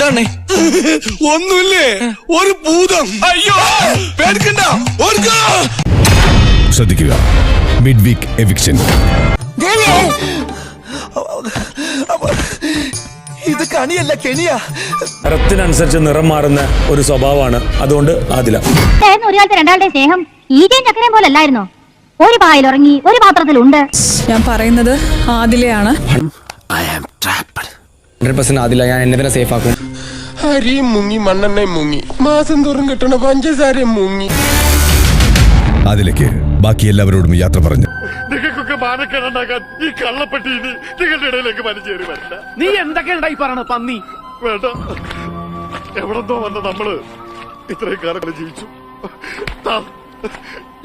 എന്താണ്? ഒന്നുമില്ലേ, ഒരു ഭൂതം. അയ്യോ പേടിക്കണ്ട. ശ്രദ്ധിക്കുക, മിഡ് വീക്ക് എവിക്ഷൻ. ഇത് കണിയല്ല, കെണിയാ. നിറത്തിനനുസരിച്ച് നിറം മാറുന്ന ഒരു സ്വഭാവമാണ്. അതുകൊണ്ട് ആദില. ഒരു കാലത്ത് രണ്ടാളുടെ സ്നേഹം ഈറ്റയും ചക്കരയും പോലെ അല്ലായിരുന്നോ? ഒരു പായിൽ ഉറങ്ങി, ഒരു പാത്രത്തിലുണ്ട്. ഞാൻ പറയുന്നത് ആദിലയാണ്. 100% ആദില. ഞാൻ എന്നെ തന്നെ സേഫ് ആക്കും. അരിയും മുങ്ങി, മണ്ണെണ്ണയും മുങ്ങി, മാസം തോറും കിട്ടണ പഞ്ചസാരയും മുങ്ങി. അതിലേക്ക് ബാക്കി എല്ലാവരോടും യാത്ര പറഞ്ഞു. നിങ്ങൾക്കൊക്കെ മാനക്കേടുണ്ടാക്കാൻ ഈ കള്ളപ്പെട്ടി നിങ്ങളുടെ ഇടയിലേക്ക് വലിച്ചേറി വരില്ല. നീ എന്തൊക്കെയുണ്ടായി പറയണ പന്നി? വേണ്ട, എവിടെന്തോ വന്ന നമ്മള് ഇത്രയും കാലങ്ങൾ ജീവിച്ചു.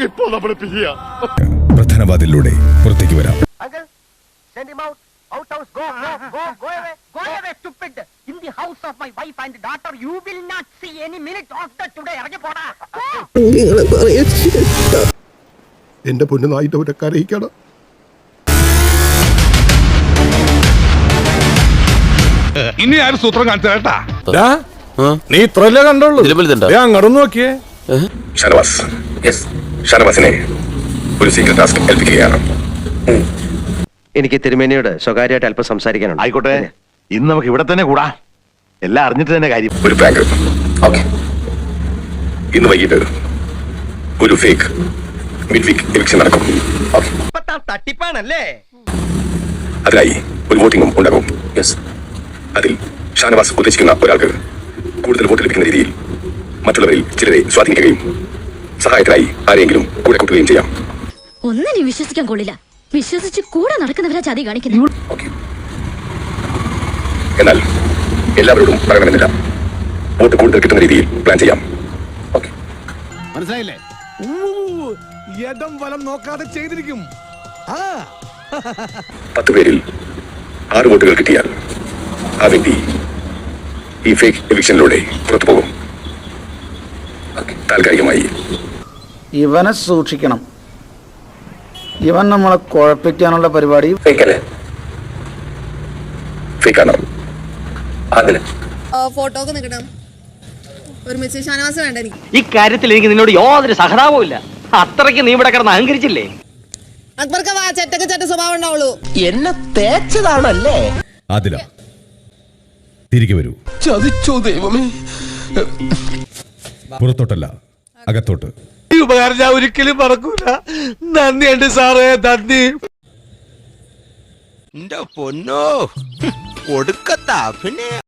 ഇപ്പോ നമ്മള് പിരിയാ. പ്രധാന വാതിലിലൂടെ പുറത്തേക്ക് വരാം. എന്റെ പൊന്നു നായിട്ട് അവരെ കരയിക്കണം. ഇനി ആരും സൂത്രം കാണിച്ചു കേട്ടാ. നീ ഇത്രല്ലേ കണ്ടോളൂ, അങ്ങോട്ട് നോക്കിയേ. ഷാനവാസിനെ ഒരു സീക്രട്ട് ടാസ്ക് ഏൽപ്പിക്കുകയാണ്. എനിക്ക് തിരുമേനിയോട് സ്വകാര്യമായിട്ട് അല്പം സംസാരിക്കാനുണ്ട്. ആയിക്കോട്ടെ, ഇന്ന് നമുക്ക് ഇവിടെ തന്നെ കൂടാ. എല്ലാം അറിഞ്ഞിട്ട് തന്നെ കാര്യം. ഒരു പ്രാങ്ക്. ഓക്കെ, ഇന്ന് വൈകിട്ട് ഒരു ഫേക്ക് മിഡ് വീക്ക് എവിക്ഷൻ നടക്കും. തട്ടിപ്പാണല്ലേ? അതിനായി ഒരു വോട്ടിംഗും ഉണ്ടാകും. അതിൽ ഷാനവാസ് ഉദ്ദേശിക്കുന്ന ഒരാൾക്ക് കൂടുതൽ വോട്ട് ലഭിക്കുന്ന രീതിയിൽ മറ്റുള്ളവരിൽ ചിലരെ സ്വാധീനിക്കുകയും സഹായത്തിനായി ആരെങ്കിലും കൂടെ കൂട്ടുകയും ചെയ്യാം. ഒന്നിനും വിശ്വസിക്കാൻ കൊള്ളില്ല. വിശ്വസിച്ച് കൂടെ നടക്കുന്നവരാ ചതി കാണിക്കുന്നു. എന്നാൽ എല്ലാവരോടും പറയണമെന്നില്ല. വോട്ട് കൂടുതൽ കിട്ടുന്ന രീതിയിൽ പ്ലാൻ ചെയ്യാം. മനസ്സിലായില്ലേ? ഇടം വലം നോക്കാതെ ചെയ്തിരിക്കും. 10 പേരിൽ 6 വോട്ടുകൾ കിട്ടിയാൽ ആ വ്യക്തി ഈ ഫേക്ക് എവിക്ഷനിലൂടെ പുറത്തു പോകും. താൽക്കാലികമായി ഇവനെ സൂക്ഷിക്കണം. ഇവൻ നമ്മളെ കുഴപ്പിക്കാനുള്ള പരിപാടി. ഫേക്കാണോ? അതിന് ഫോട്ടോ ഒക്കെ നിൽക്കണം. ഒരുമിച്ച് ഷാനവാസ് വേണ്ട എനിക്ക്. ഈ കാര്യത്തിൽ എനിക്ക് നിന്നോട് യാതൊരു സഹതാപവും ഇല്ല. അത്രയ്ക്ക് നീ ഇവിടെ കിടന്ന് അഹങ്കരിച്ചില്ലേ? അക്ബർക്ക് ചെറ്റക്ക് ചെറ്റ സ്വഭാവം ഉണ്ടാവുള്ളൂ. എന്നെ തേച്ചതാണല്ലേ? അതില തിരികെ വരൂ. ചതിച്ചോ ദൈവമേ. പുറത്തോട്ടല്ല, അകത്തോട്ട്. ഈ ഉപകാരം ഞാൻ ഒരിക്കലും മറക്കൂല. നന്ദിയുണ്ട് സാറേ, നന്ദി. പൊന്നോ, ഒടുക്കത്താ. പിന്നെ